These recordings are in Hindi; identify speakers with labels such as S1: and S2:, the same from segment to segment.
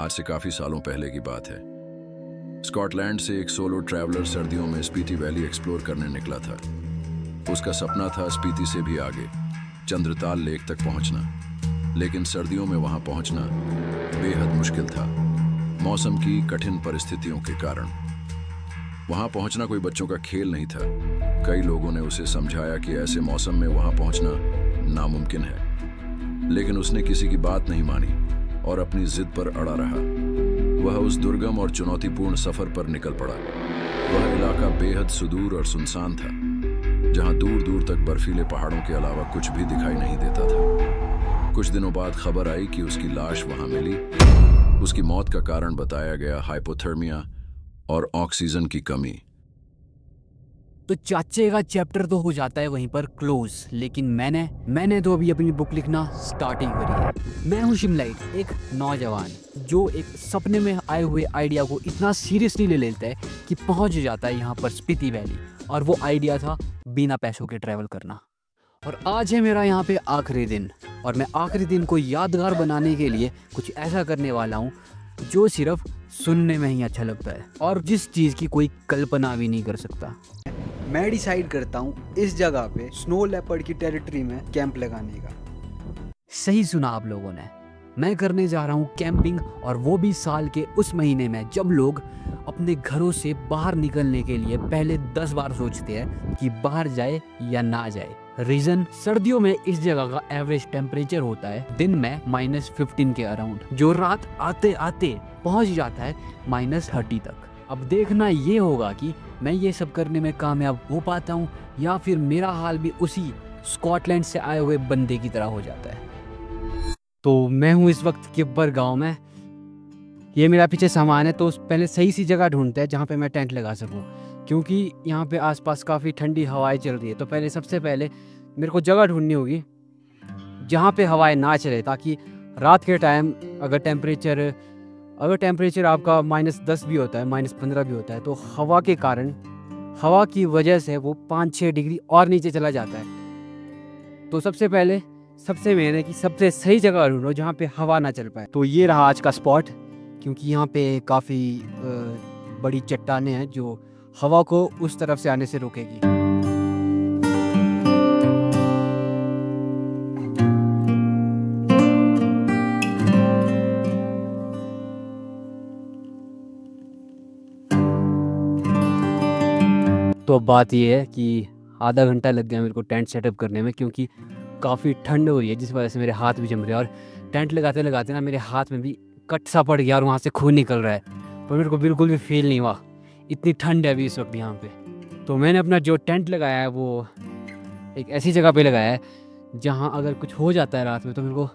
S1: आज से काफ़ी सालों पहले की बात है। स्कॉटलैंड से एक सोलो ट्रैवलर सर्दियों में स्पीति वैली एक्सप्लोर करने निकला था। उसका सपना था स्पीति से भी आगे चंद्रताल लेक तक पहुंचना, लेकिन सर्दियों में वहां पहुंचना बेहद मुश्किल था, मौसम की कठिन परिस्थितियों के कारण। वहां पहुंचना कोई बच्चों का खेल नहीं था। कई लोगों ने उसे समझाया कि ऐसे मौसम में वहां पहुंचना नामुमकिन है, लेकिन उसने किसी की बात नहीं मानी और अपनी जिद पर अड़ा रहा। वह उस दुर्गम और चुनौतीपूर्ण सफर पर निकल पड़ा। वह इलाका बेहद सुदूर और सुनसान था, जहां दूर दूर तक बर्फीले पहाड़ों के अलावा कुछ भी दिखाई नहीं देता था। कुछ दिनों बाद खबर आई कि उसकी लाश वहां मिली। उसकी मौत का कारण बताया गया हाइपोथर्मिया और ऑक्सीजन की कमी।
S2: तो चाचे का चैप्टर तो हो जाता है वहीं पर क्लोज, लेकिन मैंने तो अभी अपनी बुक लिखना स्टार्ट ही करी है। मैं हूँ शिमलाइट, एक नौजवान जो एक सपने में आए हुए आइडिया को इतना सीरियसली ले लेता है कि पहुँच जाता है यहाँ पर स्पीति वैली। और वो आइडिया था बिना पैसों के ट्रैवल करना। और आज है मेरा यहाँ पे आखिरी दिन, और मैं आखिरी दिन को यादगार बनाने के लिए कुछ ऐसा करने वाला हूँ जो सिर्फ सुनने में ही अच्छा लगता है और जिस चीज़ की कोई कल्पना भी नहीं कर सकता। मैं डिसाइड करता हूँ इस जगह पे स्नो लेपर्ड की टेरिटरी में कैंप लगाने का। सही सुना आप लोगों ने, मैं करने जा रहा हूँ कैंपिंग, और वो भी साल के उस महीने में जब लोग अपने घरों से बाहर निकलने के लिए पहले 10 बार सोचते हैं कि बाहर जाए या ना जाए। रीजन, सर्दियों में इस जगह का एवरेज टेम्परेचर होता है दिन में -15 के अराउंड, जो रात आते आते पहुंच जाता है -30 तक। अब देखना ये होगा कि मैं ये सब करने में कामयाब हो पाता हूँ या फिर मेरा हाल भी उसी स्कॉटलैंड से आए हुए बंदे की तरह हो जाता है। तो मैं हूँ इस वक्त किब्बर गांव में। ये मेरा पीछे सामान है, तो पहले सही सी जगह ढूंढते हैं जहाँ पे मैं टेंट लगा सकूँ, क्योंकि यहाँ पे आसपास काफ़ी ठंडी हवाएं चल रही है। तो पहले सबसे पहले मेरे को जगह ढूंढनी होगी जहाँ पे हवाएं ना चले, ताकि रात के टाइम अगर टेम्परेचर आपका -10 भी होता है, -15 भी होता है, तो हवा के कारण, हवा की वजह से वो 5-6 डिग्री और नीचे चला जाता है। तो सबसे मेन है कि सबसे सही जगह ढूंढो जहाँ पे हवा ना चल पाए। तो ये रहा आज का स्पॉट, क्योंकि यहाँ पे काफ़ी बड़ी चट्टानें हैं जो हवा को उस तरफ से आने से रोकेगी। तो अब बात ये है कि आधा घंटा लग गया मेरे को टेंट सेटअप करने में, क्योंकि काफ़ी ठंड हो रही है, जिस वजह से मेरे हाथ भी जम रहे हैं। और टेंट लगाते लगाते ना मेरे हाथ में भी कट सा पड़ गया और वहाँ से खून निकल रहा है, पर मेरे को बिल्कुल भी फील नहीं हुआ। इतनी ठंड है अभी इस वक्त यहाँ पे। तो मैंने अपना जो टेंट लगाया है वो एक ऐसी जगह पे लगाया है जहाँ अगर कुछ हो जाता है रात में तो मेरे को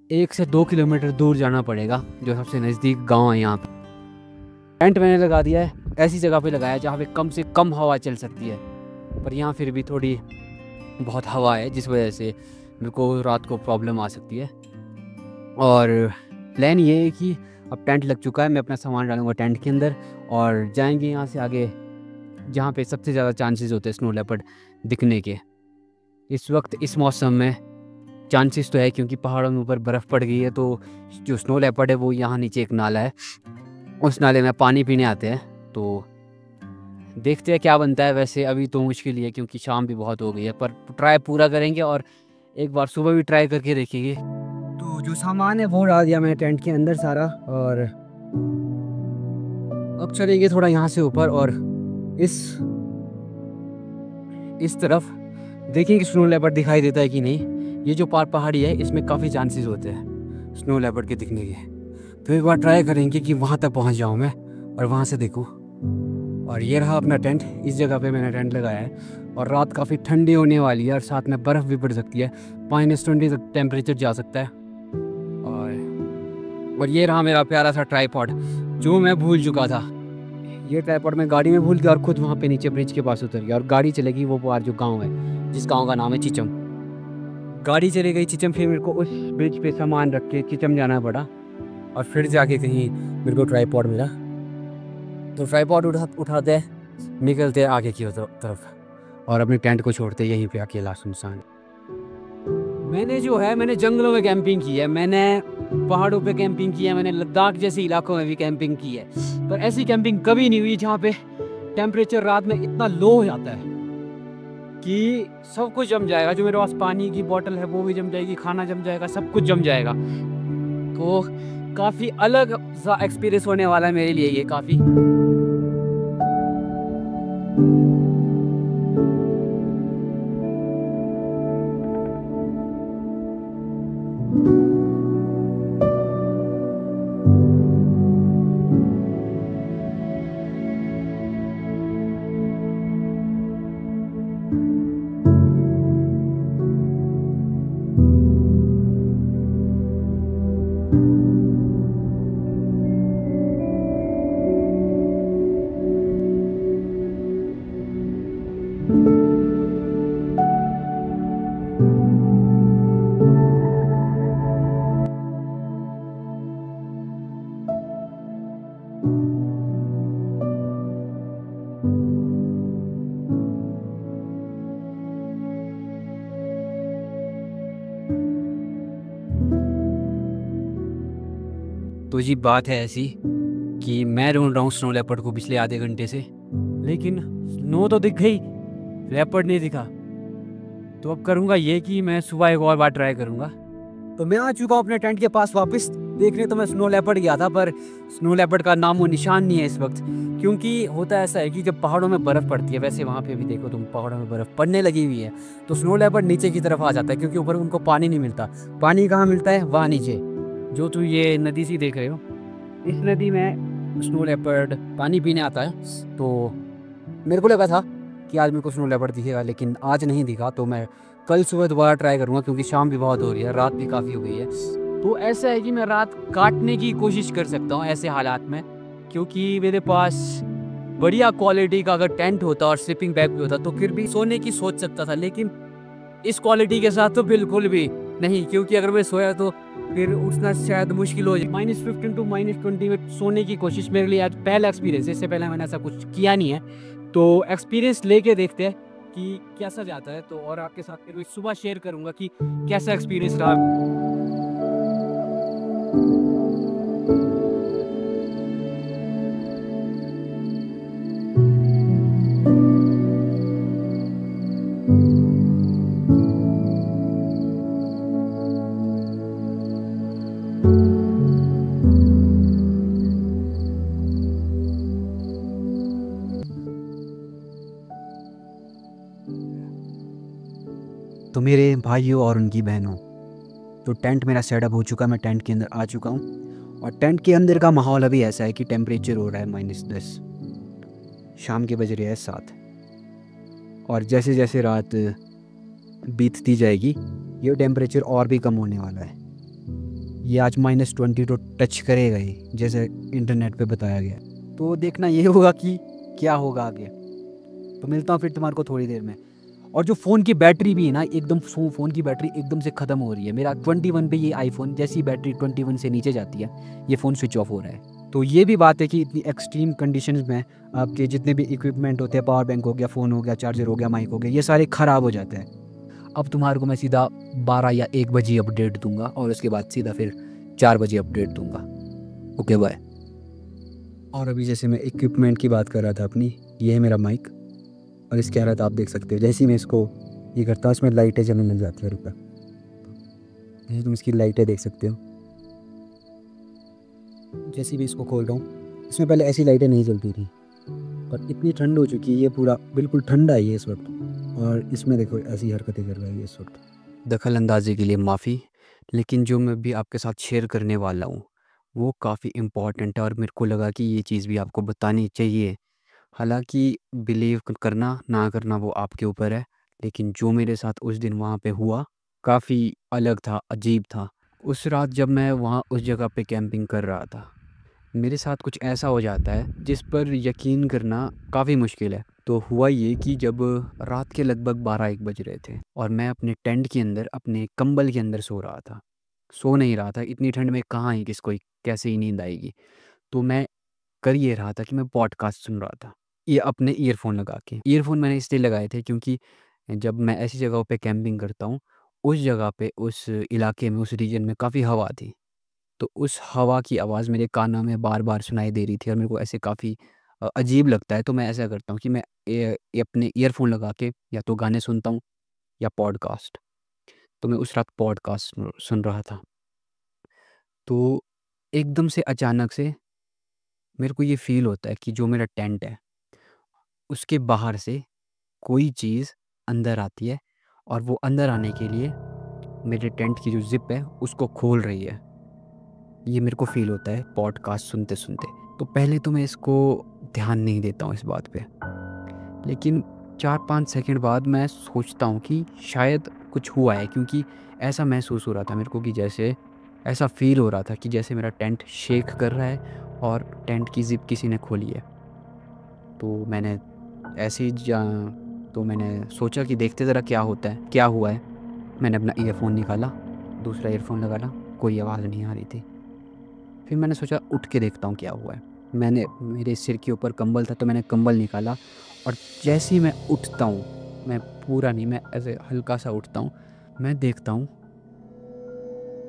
S2: 1 से 2 किलोमीटर दूर जाना पड़ेगा, जो सबसे नज़दीक गाँव है यहाँ पर। टेंट मैंने लगा दिया है, ऐसी जगह पे लगाया है जहाँ पे कम से कम हवा चल सकती है, पर यहाँ फिर भी थोड़ी बहुत हवा है, जिस वजह से मेरे को रात को प्रॉब्लम आ सकती है। और प्लान ये है कि अब टेंट लग चुका है, मैं अपना सामान डालूंगा टेंट के अंदर और जाएंगे यहाँ से आगे जहाँ पे सबसे ज़्यादा चांसेस होते हैं स्नो लेपर्ड दिखने के। इस वक्त इस मौसम में चांसेस तो है, क्योंकि पहाड़ों में ऊपर बर्फ़ पड़ गई है, तो जो स्नो लेपर्ड है वो यहाँ नीचे एक नाला है, उस नाले में पानी पीने आते हैं। तो देखते हैं क्या बनता है। वैसे अभी तो मुश्किल ही है क्योंकि शाम भी बहुत हो गई है, पर ट्राई पूरा करेंगे और एक बार सुबह भी ट्राई करके देखेंगे। तो जो सामान है वो डाल दिया मैंने टेंट के अंदर सारा, और अब चलेंगे थोड़ा यहाँ से ऊपर और इस तरफ देखेंगे स्नो लेपर्ड दिखाई देता है कि नहीं। ये जो पहाड़ी है इसमें काफ़ी चांसेस होते हैं स्नो लेपर्ड के दिखने के, तो एक बार ट्राई करेंगे कि वहाँ तक पहुँच जाऊँ मैं और वहाँ से देखूँ। और ये रहा अपना टेंट, इस जगह पे मैंने टेंट लगाया है, और रात काफ़ी ठंडी होने वाली है और साथ में बर्फ़ भी पड़ सकती है, -20 तक टेम्परेचर जा सकता है। और ये रहा मेरा प्यारा सा ट्राईपॉड जो मैं भूल चुका था। ये ट्राईपॉड मैं गाड़ी में भूल गया और खुद वहाँ पे नीचे ब्रिज के पास उतर गया, और गाड़ी चलेगी वो पार जो गाँव है, जिस गाँव का नाम है चिचम। गाड़ी चली गई चिचम, फिर मेरे को उस ब्रिज पे सामान रख के चिचम जाना पड़ा, और फिर जाके कहीं मेरे को ट्राईपॉड मिला। तो ट्राईपॉड उठाते हैं, निकलते हैं आगे की तरफ और अपने टेंट को छोड़ते यहीं पे अकेला सुनसान। मैंने जो है मैंने जंगलों में कैंपिंग की है, मैंने पहाड़ों पे कैंपिंग की है, मैंने लद्दाख जैसे इलाकों में भी कैंपिंग की है, पर ऐसी कैंपिंग कभी नहीं हुई जहाँ पे टेम्परेचर रात में इतना लो हो जाता है कि सब कुछ जम जाएगा। जो मेरे पास पानी की बोतल है वो भी जम जाएगी, खाना जम जाएगा, सब कुछ जम जाएगा। तो काफ़ी अलग सा एक्सपीरियंस होने वाला है मेरे लिए ये काफ़ी। तो जी बात है ऐसी कि मैं ढूंढ रहा हूँ स्नो लेपर्ड को पिछले आधे घंटे से, लेकिन स्नो तो दिख गई, लेपर्ड नहीं दिखा। तो अब करूँगा ये कि मैं सुबह एक और बार ट्राई करूँगा। तो मैं आ चुका हूँ अपने टेंट के पास वापस। देखने तो मैं स्नो लेपर्ड गया था, पर स्नो लेपर्ड का नामो निशान नहीं है इस वक्त, क्योंकि होता ऐसा है कि जब पहाड़ों में बर्फ़ पड़ती है, वैसे वहाँ पे भी देखो तुम पहाड़ों में बर्फ़ पड़ने लगी हुई है, तो स्नो लेपर्ड नीचे की तरफ आ जाता है, क्योंकि ऊपर उनको पानी नहीं मिलता। पानी कहाँ मिलता है? वहाँ नीचे, जो तू ये नदी सी देख रहे हो, इस नदी में स्नो लेपर्ड पानी पीने आता है। तो मेरे को लगा था कि आज मेरे को स्नो लेपर्ड दिखेगा, लेकिन आज नहीं दिखा। तो मैं कल सुबह दोबारा ट्राई करूँगा, क्योंकि शाम भी बहुत हो रही है, रात भी काफ़ी हो गई है। तो ऐसा है कि मैं रात काटने की कोशिश कर सकता हूँ ऐसे हालात में, क्योंकि मेरे पास बढ़िया क्वालिटी का अगर टेंट होता और स्लीपिंग बैग भी होता तो फिर भी सोने की सोच सकता था, लेकिन इस क्वालिटी के साथ तो बिल्कुल भी नहीं, क्योंकि अगर मैं सोया तो फिर उठना शायद मुश्किल हो जाए। -15 टू -20 में सोने की कोशिश मेरे लिए आज पहला एक्सपीरियंस है, इससे पहले मैंने ऐसा कुछ किया नहीं है। तो एक्सपीरियंस लेके देखते हैं कि कैसा जाता है। तो और आपके साथ फिर सुबह शेयर करूँगा कि कैसा एक्सपीरियंस रहा। तो मेरे भाइयों और उनकी बहनों, तो टेंट मेरा सेटअप हो चुका है, मैं टेंट के अंदर आ चुका हूँ। और टेंट के अंदर का माहौल अभी ऐसा है कि टेम्परेचर हो रहा है -10, शाम के बज रहे हैं 7। और जैसे जैसे रात बीतती जाएगी ये टेम्परेचर और भी कम होने वाला है। ये आज -20 तो टच करेगा ही, जैसे इंटरनेट पे बताया गया। तो देखना ये होगा कि क्या होगा आगे। तो मिलता हूँ फिर तुम्हारे को थोड़ी देर में। और जो फ़ोन की बैटरी भी है ना, एकदम फ़ोन की बैटरी एकदम से ख़त्म हो रही है। मेरा 21 पे ये आईफोन, जैसी बैटरी 21 से नीचे जाती है ये फ़ोन स्विच ऑफ हो रहा है। तो ये भी बात है कि इतनी एक्सट्रीम कंडीशंस में आपके जितने भी इक्विपमेंट होते हैं, पावर बैंक हो गया, फ़ोन हो गया, चार्जर हो गया, माइक हो गया, ये सारे ख़राब हो जाते हैं। अब तुम्हारे को मैं सीधा 12 या 1 बजे अपडेट दूंगा, और उसके बाद सीधा फिर 4 बजे अपडेट दूंगा। Okay bye. और अभी जैसे मैं इक्विपमेंट की बात कर रहा था अपनी, ये है मेरा माइक, और इसकी हालत आप देख सकते हो। जैसे ही मैं इसको ये करता हूँ इसमें लाइटें जलने लग जाती है। रुका, जैसे तुम इसकी लाइटें देख सकते हो। जैसे भी इसको खोल रहा हूँ, इसमें पहले ऐसी लाइटें नहीं जलती थी, और इतनी ठंड हो चुकी है, ये पूरा बिल्कुल ठंडा है ये इस वक्त। और इसमें देखो ऐसी हरकतें कर रहा है ये इस वक्त। दखल अंदाजी के लिए माफ़ी, लेकिन जो मैं भी आपके साथ शेयर करने वाला हूँ वो काफ़ी इम्पॉर्टेंट है, और मेरे को लगा कि ये चीज़ भी आपको बतानी चाहिए। हालांकि बिलीव करना ना करना वो आपके ऊपर है, लेकिन जो मेरे साथ उस दिन वहाँ पे हुआ काफ़ी अलग था, अजीब था। उस रात जब मैं वहाँ उस जगह पे कैंपिंग कर रहा था, मेरे साथ कुछ ऐसा हो जाता है जिस पर यकीन करना काफ़ी मुश्किल है। तो हुआ ये कि जब रात के लगभग 12-1 बज रहे थे, और मैं अपने टेंट के अंदर अपने कंबल के अंदर सो रहा था। सो नहीं रहा था, इतनी ठंड में कहाँ ही किसको कैसे ही नींद आएगी। तो मैं कर ये रहा था कि मैं पॉडकास्ट सुन रहा था, ये अपने ईयरफ़ोन लगा के। ईयरफ़ोन मैंने इसलिए लगाए थे क्योंकि जब मैं ऐसी जगहों पे कैंपिंग करता हूँ उस जगह पे, उस इलाके में, उस रीजन में काफ़ी हवा थी। तो उस हवा की आवाज़ मेरे कानों में बार-बार सुनाई दे रही थी और मेरे को ऐसे काफ़ी अजीब लगता है। तो मैं ऐसा करता हूँ कि मैं ये अपने ईयरफ़ोन लगा के या तो गाने सुनता हूँ या पॉडकास्ट। तो मैं उस रात पॉडकास्ट सुन रहा था। तो एकदम से अचानक से मेरे को ये फ़ील होता है कि जो मेरा टेंट है, उसके बाहर से कोई चीज़ अंदर आती है और वो अंदर आने के लिए मेरे टेंट की जो ज़िप है उसको खोल रही है। ये मेरे को फ़ील होता है पॉडकास्ट सुनते-सुनते। तो पहले तो मैं इसको ध्यान नहीं देता हूँ इस बात पे। लेकिन 4-5 सेकंड बाद मैं सोचता हूँ कि शायद कुछ हुआ है, क्योंकि ऐसा महसूस हो रहा था मेरे को कि जैसे ऐसा फ़ील हो रहा था कि जैसे मेरा टेंट शेक कर रहा है और टेंट की ज़िप किसी ने खोली है। तो मैंने ऐसे ही तो मैंने सोचा कि देखते ज़रा क्या होता है, क्या हुआ है। मैंने अपना ईयरफ़ोन निकाला, दूसरा ईयरफ़ोन लगाना, कोई आवाज़ नहीं आ रही थी। फिर मैंने सोचा उठ के देखता हूँ क्या हुआ है। मैंने मेरे सिर के ऊपर कंबल था तो मैंने कंबल निकाला और जैसे ही मैं उठता हूँ, मैं पूरा नहीं, मैं ऐसे हल्का-सा उठता हूँ, मैं देखता हूँ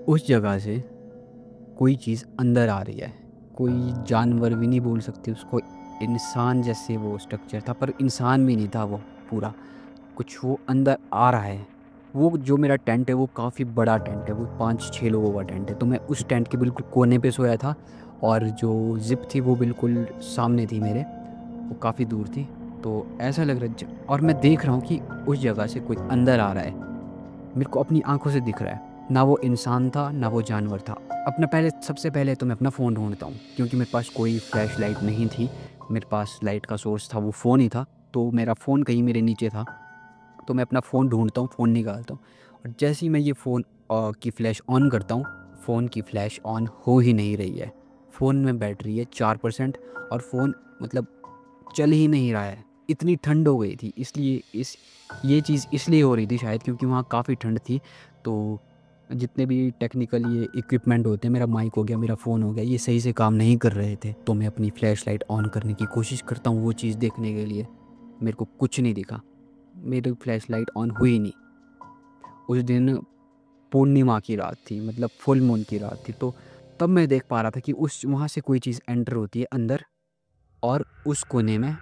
S2: उस जगह से कोई चीज़ अंदर आ रही है। कोई जानवर भी नहीं बोल सकते उसको, इंसान जैसे वो स्ट्रक्चर था, पर इंसान भी नहीं था वो पूरा। कुछ वो अंदर आ रहा है। वो जो मेरा टेंट है वो काफ़ी बड़ा टेंट है, वो 5-6 लोगों का टेंट है। तो मैं उस टेंट के बिल्कुल कोने पे सोया था और जो ज़िप थी वो बिल्कुल सामने थी मेरे, वो काफ़ी दूर थी। तो ऐसा लग रहा है और मैं देख रहा हूँ कि उस जगह से कोई अंदर आ रहा है। मेरे को अपनी आँखों से दिख रहा है। ना वो इंसान था, ना वो जानवर था। सबसे पहले तो मैं अपना फ़ोन ढूँढता हूँ, क्योंकि मेरे पास कोई फ्लैश लाइट नहीं थी। मेरे पास लाइट का सोर्स था वो फ़ोन ही था। तो मेरा फ़ोन कहीं मेरे नीचे था। तो मैं अपना फ़ोन ढूँढता हूँ, फ़ोन निकालता हूँ और जैसे ही मैं ये फ़ोन की फ़्लैश ऑन करता हूँ, फ़ोन की फ़्लैश ऑन हो ही नहीं रही है। फ़ोन में बैटरी है 4% और फ़ोन मतलब चल ही नहीं रहा है। इतनी ठंड हो गई थी, इसलिए ये चीज़ इसलिए हो रही थी शायद क्योंकि वहाँ काफ़ी ठंड थी। तो जितने भी टेक्निकल ये इक्विपमेंट होते हैं, मेरा माइक हो गया, मेरा फ़ोन हो गया, ये सही से काम नहीं कर रहे थे। तो मैं अपनी फ़्लैश लाइट ऑन करने की कोशिश करता हूँ वो चीज़ देखने के लिए। मेरे को कुछ नहीं दिखा। मेरी फ़्लैश लाइट ऑन हुई नहीं। उस दिन पूर्णिमा की रात थी, मतलब फुल मून की रात थी। तो तब मैं देख पा रहा था कि उस वहाँ से कोई चीज़ एंटर होती है अंदर और उस कोने में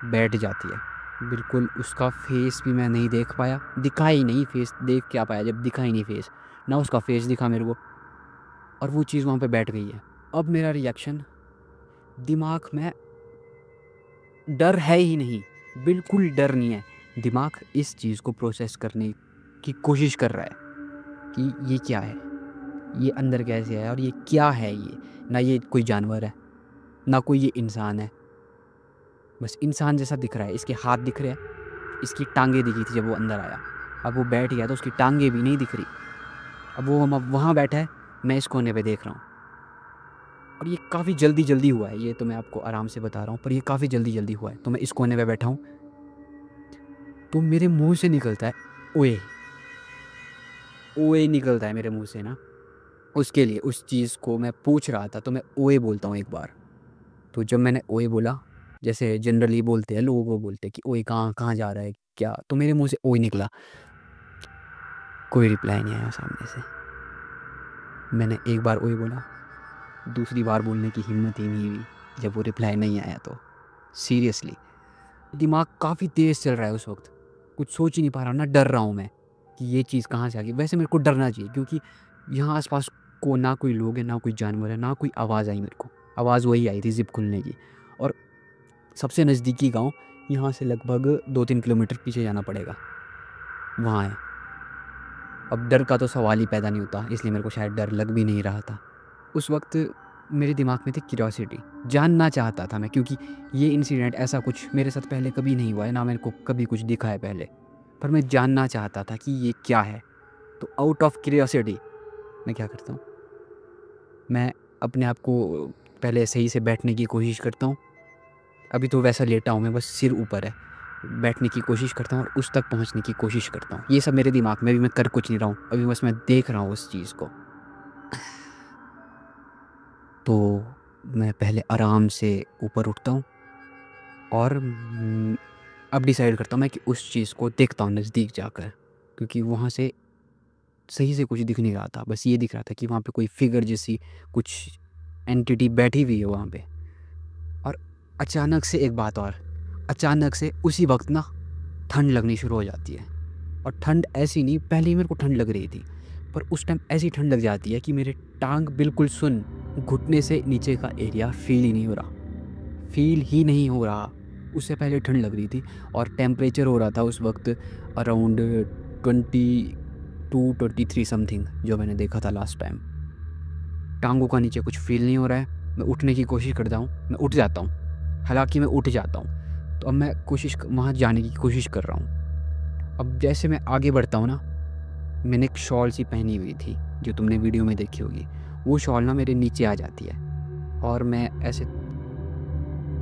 S2: बैठ जाती है। बिल्कुल उसका फेस भी मैं नहीं देख पाया, दिखा ही नहीं। फेस देख क्या पाया जब दिखा ही नहीं फेस, ना उसका फेस दिखा मेरे को, और वो चीज़ वहाँ पे बैठ गई है। अब मेरा रिएक्शन, दिमाग में डर है ही नहीं, बिल्कुल डर नहीं है। दिमाग इस चीज़ को प्रोसेस करने की कोशिश कर रहा है कि ये क्या है? ये अंदर कैसे आया और ये क्या है ये? ना ये कोई जानवर है, ना कोई ये इंसान है। बस इंसान जैसा दिख रहा है, इसके हाथ दिख रहे हैं, इसकी टाँगें दिखी थी जब वो अंदर आया। अब वो बैठ गया तो उसकी टाँगें भी नहीं दिख रही। अब वहाँ बैठा है, मैं इस कोने पे देख रहा हूँ और ये काफ़ी जल्दी-जल्दी हुआ है। ये तो मैं आपको आराम से बता रहा हूँ, पर ये काफ़ी जल्दी-जल्दी हुआ है। तो मैं इस कोने पे बैठा हूँ, तो मेरे मुँह से निकलता है ओए! ओए निकलता है मेरे मुँह से ना। उसके लिए उस चीज़ को मैं पूछ रहा था, तो मैं ओए बोलता हूँ एक बार। तो जब मैंने ओए बोला, जैसे जनरली बोलते हैं, लोगों को बोलते हैं कि ओए कहाँ कहाँ जा रहा है क्या? तो मेरे मुँह से ओए निकला। कोई रिप्लाई नहीं आया सामने से। मैंने एक बार ओए बोला, दूसरी बार बोलने की हिम्मत ही नहीं हुई जब वो रिप्लाई नहीं आया तो। सीरियसली दिमाग काफ़ी तेज़ चल रहा है उस वक़्त। कुछ सोच ही नहीं पा रहा, ना डर रहा हूँ मैं कि ये चीज़ कहाँ से आ गई। वैसे मेरे को डरना चाहिए क्योंकि यहाँ आस-पास को ना कोई लोग हैं, ना कोई जानवर है, ना कोई आवाज़ आई मेरे को। आवाज़ वही आई थी ज़िप खुलने की, और सबसे नज़दीकी गाँव यहाँ से लगभग 2-3 किलोमीटर पीछे जाना पड़ेगा, वहाँ है। अब डर का तो सवाल ही पैदा नहीं होता, इसलिए मेरे को शायद डर लग भी नहीं रहा था। उस वक़्त मेरे दिमाग में थी क्यूरियोसिटी, जानना चाहता था मैं, क्योंकि ये इंसिडेंट ऐसा कुछ मेरे साथ पहले कभी नहीं हुआ है, ना मेरे को कभी कुछ दिखा है पहले। पर मैं जानना चाहता था कि ये क्या है? तो आउट ऑफ क्यूरियोसिटी मैं क्या करता हूँ, मैं अपने आप को पहले सही से बैठने की कोशिश करता हूँ। अभी तो वैसा लेटा हूँ मैं, बस सिर ऊपर है। बैठने की कोशिश करता हूँ और उस तक पहुँचने की कोशिश करता हूँ। ये सब मेरे दिमाग में, अभी मैं कर कुछ नहीं रहा हूँ, अभी बस मैं देख रहा हूँ उस चीज़ को। तो मैं पहले आराम से ऊपर उठता हूँ और अब डिसाइड करता हूँ मैं कि उस चीज़ को देखता हूँ नज़दीक जाकर, क्योंकि वहाँ से सही से कुछ दिख नहीं रहा था, बस ये दिख रहा था कि वहाँ पे कोई फिगर जैसी कुछ एंटिटी बैठी हुई है वहाँ पे। और अचानक से एक बात और, अचानक से उसी वक्त ना ठंड लगनी शुरू हो जाती है। और ठंड ऐसी नहीं, पहले ही मेरे को ठंड लग रही थी, पर उस टाइम ऐसी ठंड लग जाती है कि मेरे टांग बिल्कुल सुन, घुटने से नीचे का एरिया फील ही नहीं हो रहा, फील ही नहीं हो रहा। उससे पहले ठंड लग रही थी और टेम्परेचर हो रहा था उस वक्त अराउंड 22-23 समथिंग, जो मैंने देखा था लास्ट टाइम। टांगों का नीचे कुछ फील नहीं हो रहा है। मैं उठने की कोशिश करता हूँ, मैं उठ जाता हूँ, हालांकि मैं उठ जाता हूँ। तो अब मैं वहाँ जाने की कोशिश कर रहा हूँ। अब जैसे मैं आगे बढ़ता हूँ ना, मैंने एक शॉल सी पहनी हुई थी जो तुमने वीडियो में देखी होगी। वो शॉल ना मेरे नीचे आ जाती है और मैं ऐसे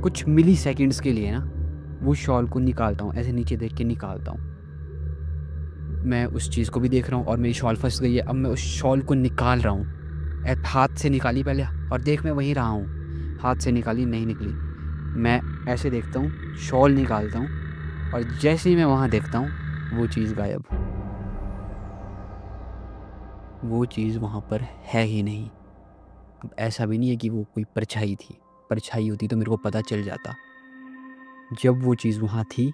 S2: कुछ मिली सेकेंड्स के लिए ना वो शॉल को निकालता हूँ, ऐसे नीचे देख के निकालता हूँ। मैं उस चीज़ को भी देख रहा हूँ और मेरी शॉल फंस गई है। अब मैं उस शॉल को निकाल रहा हूँ, हाथ से निकाली पहले, और देख मैं वहीं रहा हूँ, हाथ से निकाली नहीं निकली। मैं ऐसे देखता हूँ, शॉल निकालता हूँ, और जैसे ही मैं वहाँ देखता हूँ वो चीज़ गायब, वो चीज़ वहाँ पर है ही नहीं। अब ऐसा भी नहीं है कि वो कोई परछाई थी, परछाई होती तो मेरे को पता चल जाता। जब वो चीज़ वहाँ थी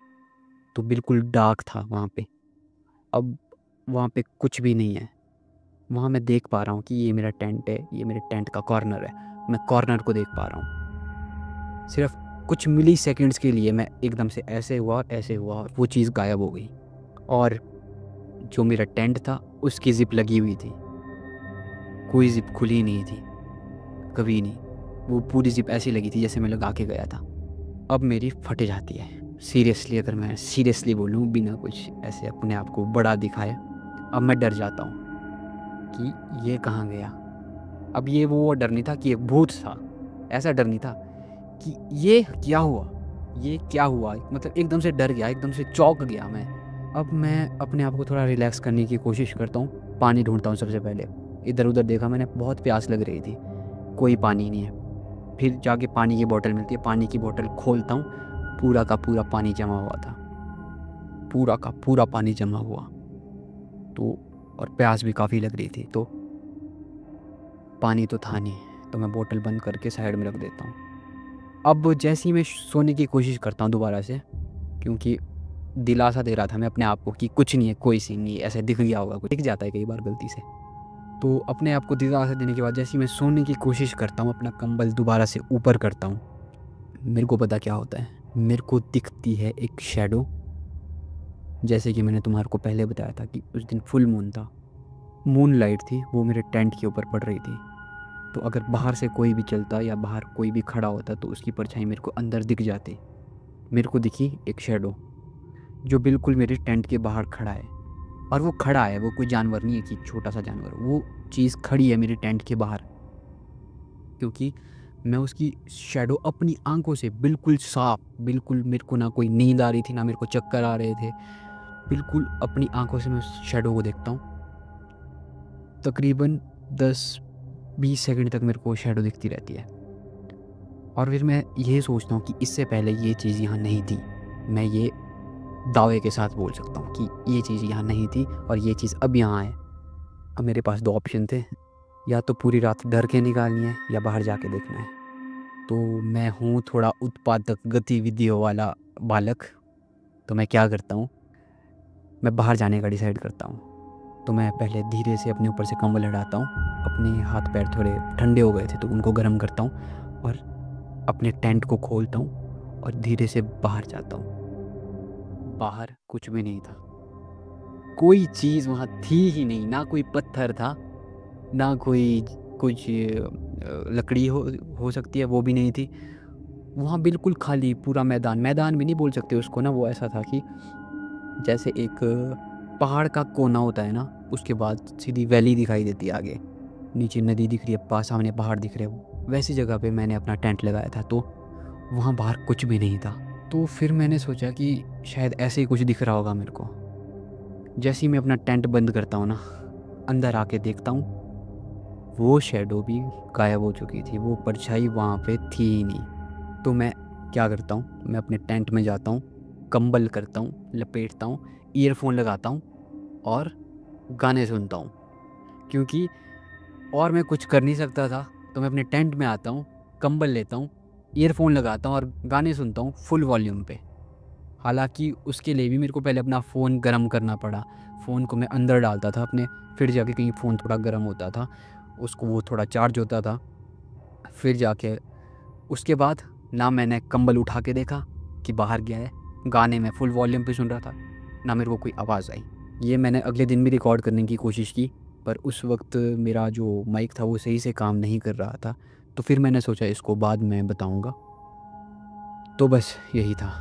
S2: तो बिल्कुल डार्क था वहाँ पे। अब वहाँ पे कुछ भी नहीं है। वहाँ मैं देख पा रहा हूँ कि ये मेरा टेंट है, ये मेरे टेंट का कॉर्नर है, मैं कॉर्नर को देख पा रहा हूँ। सिर्फ कुछ मिली सेकेंड्स के लिए मैं एकदम से ऐसे हुआ और वो चीज़ गायब हो गई। और जो मेरा टेंट था उसकी जिप लगी हुई थी, कोई जिप खुली नहीं थी, कभी नहीं। वो पूरी जिप ऐसी लगी थी जैसे मैं लगा के गया था। अब मेरी फट जाती है सीरियसली, अगर मैं सीरियसली बोलूँ बिना कुछ ऐसे अपने आप को बड़ा दिखाए। अब मैं डर जाता हूँ कि ये कहाँ गया। अब ये वो डर नहीं था कि एक भूत था, ऐसा डर नहीं था कि ये क्या हुआ, ये क्या हुआ। मतलब एकदम से डर गया, एकदम से चौंक गया मैं। अब मैं अपने आप को थोड़ा रिलैक्स करने की कोशिश करता हूँ, पानी ढूंढता हूँ सबसे पहले। इधर उधर देखा मैंने, बहुत प्यास लग रही थी, कोई पानी नहीं है। फिर जाके पानी की बोतल मिलती है, पानी की बोतल खोलता हूँ, पूरा का पूरा पानी जमा हुआ था, पूरा का पूरा पानी जमा हुआ। तो और प्यास भी काफ़ी लग रही थी, तो पानी तो था नहीं, तो मैं बोतल बंद करके साइड में रख देता हूँ। अब जैसे ही मैं सोने की कोशिश करता हूँ दोबारा से, क्योंकि दिलासा दे रहा था मैं अपने आप को कि कुछ नहीं है, कोई सीन नहीं, ऐसे दिख गया होगा, कुछ दिख जाता है कई बार गलती से। तो अपने आप को दिलासा देने के बाद जैसे ही मैं सोने की कोशिश करता हूँ, अपना कंबल दोबारा से ऊपर करता हूँ, मेरे को पता क्या होता है, मेरे को दिखती है एक शैडो। जैसे कि मैंने तुम्हारे को पहले बताया था कि उस दिन फुल मून था, मून लाइट थी, वो मेरे टेंट के ऊपर पड़ रही थी। तो अगर बाहर से कोई भी चलता या बाहर कोई भी खड़ा होता तो उसकी परछाई मेरे को अंदर दिख जाती। मेरे को दिखी एक शैडो जो बिल्कुल मेरे टेंट के बाहर खड़ा है, और वो खड़ा है, वो कोई जानवर नहीं है कि छोटा सा जानवर, वो चीज़ खड़ी है मेरे टेंट के बाहर। क्योंकि मैं उसकी शैडो अपनी आंखों से बिल्कुल साफ, बिल्कुल मेरे को ना कोई नींद आ रही थी, ना मेरे को चक्कर आ रहे थे, बिल्कुल अपनी आंखों से मैं उस शैडो को देखता हूँ। तकरीबन 10-20 सेकंड तक मेरे को शैडो दिखती रहती है, और फिर मैं ये सोचता हूँ कि इससे पहले ये चीज़ यहाँ नहीं थी। मैं ये दावे के साथ बोल सकता हूँ कि ये चीज़ यहाँ नहीं थी और ये चीज़ अब यहाँ है। अब मेरे पास दो ऑप्शन थे, या तो पूरी रात डर के निकालनी है या बाहर जाके देखना है। तो मैं हूँ थोड़ा उत्पादक गतिविधियों वाला बालक, तो मैं क्या करता हूँ, मैं बाहर जाने का डिसाइड करता हूँ। तो मैं पहले धीरे से अपने ऊपर से कंबल हटाता हूँ, अपने हाथ पैर थोड़े ठंडे हो गए थे तो उनको गर्म करता हूँ, और अपने टेंट को खोलता हूँ और धीरे से बाहर जाता हूँ। बाहर कुछ भी नहीं था, कोई चीज़ वहाँ थी ही नहीं, ना कोई पत्थर था, ना कोई कुछ लकड़ी हो सकती है, वो भी नहीं थी। वहाँ बिल्कुल खाली पूरा मैदान, मैदान भी नहीं बोल सकते उसको ना, वो ऐसा था कि जैसे एक पहाड़ का कोना होता है ना, उसके बाद सीधी वैली दिखाई देती है, आगे नीचे नदी दिख रही है, पास सामने पहाड़ दिख रहे हैं, वैसी जगह पे मैंने अपना टेंट लगाया था। तो वहाँ बाहर कुछ भी नहीं था। तो फिर मैंने सोचा कि शायद ऐसे ही कुछ दिख रहा होगा मेरे को। जैसे ही मैं अपना टेंट बंद करता हूँ ना, अंदर आके देखता हूँ वो शैडो भी गायब हो चुकी थी, वो परछाई वहाँ पे थी ही नहीं। तो मैं क्या करता हूँ, मैं अपने टेंट में जाता हूँ, कंबल करता हूँ, लपेटता हूँ, ईयरफोन लगाता हूँ और गाने सुनता हूँ। क्योंकि और मैं कुछ कर नहीं सकता था। तो मैं अपने टेंट में आता हूँ, कंबल लेता हूँ, ईयरफोन लगाता हूँ और गाने सुनता हूँ फुल वॉल्यूम पे। हालांकि उसके लिए भी मेरे को पहले अपना फ़ोन गर्म करना पड़ा। फ़ोन को मैं अंदर डालता था अपने, फिर जाके कहीं फ़ोन थोड़ा गर्म होता था, उसको वो थोड़ा चार्ज होता था, फिर जाके उसके बाद ना मैंने कंबल उठा के देखा कि बाहर गया है। गाने में फुल वॉल्यूम पे सुन रहा था, ना मेरे को कोई आवाज़ आई। ये मैंने अगले दिन भी रिकॉर्ड करने की कोशिश की, पर उस वक्त मेरा जो माइक था वो सही से काम नहीं कर रहा था। तो फिर मैंने सोचा इसको बाद में बताऊंगा। तो बस यही था।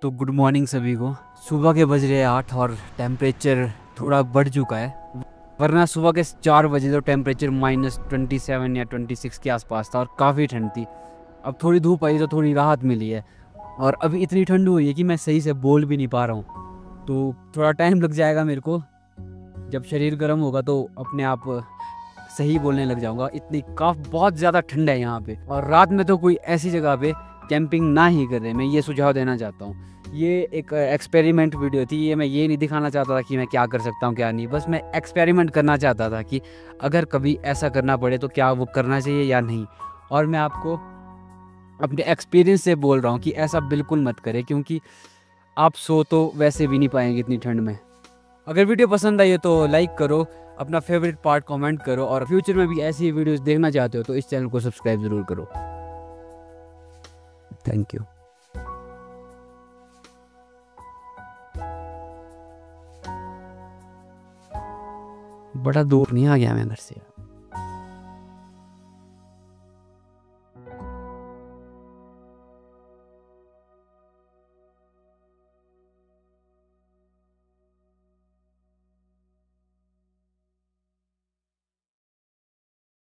S2: तो गुड मॉर्निंग सभी को। सुबह के बज रहे हैं 8 और टेम्परेचर थोड़ा बढ़ चुका है, वरना सुबह के 4 बजे तो टेम्परेचर -27 या 26 के आसपास था और काफ़ी ठंड थी। अब थोड़ी धूप आई तो थोड़ी राहत मिली है, और अभी इतनी ठंड हुई है कि मैं सही से बोल भी नहीं पा रहा हूँ। तो थोड़ा टाइम लग जाएगा मेरे को, जब शरीर गर्म होगा तो अपने आप सही बोलने लग जाऊँगा। इतनी बहुत ज़्यादा ठंड है यहाँ पे, और रात में तो कोई ऐसी जगह पे कैंपिंग ना ही करें, मैं ये सुझाव देना चाहता हूँ। ये एक एक्सपेरिमेंट वीडियो थी, ये मैं ये नहीं दिखाना चाहता था कि मैं क्या कर सकता हूँ क्या नहीं, बस मैं एक्सपेरिमेंट करना चाहता था कि अगर कभी ऐसा करना पड़े तो क्या वो करना चाहिए या नहीं। और मैं आपको अपने एक्सपीरियंस से बोल रहा हूँ कि ऐसा बिल्कुल मत करें, क्योंकि आप सो तो वैसे भी नहीं पाएंगे इतनी ठंड में। अगर वीडियो पसंद आई है तो लाइक करो, अपना फेवरेट पार्ट कमेंट करो, और फ्यूचर में भी ऐसी वीडियोस देखना चाहते हो तो इस चैनल को सब्सक्राइब ज़रूर करो। Thank you. बड़ा दूर नहीं आ गया मैं घर से।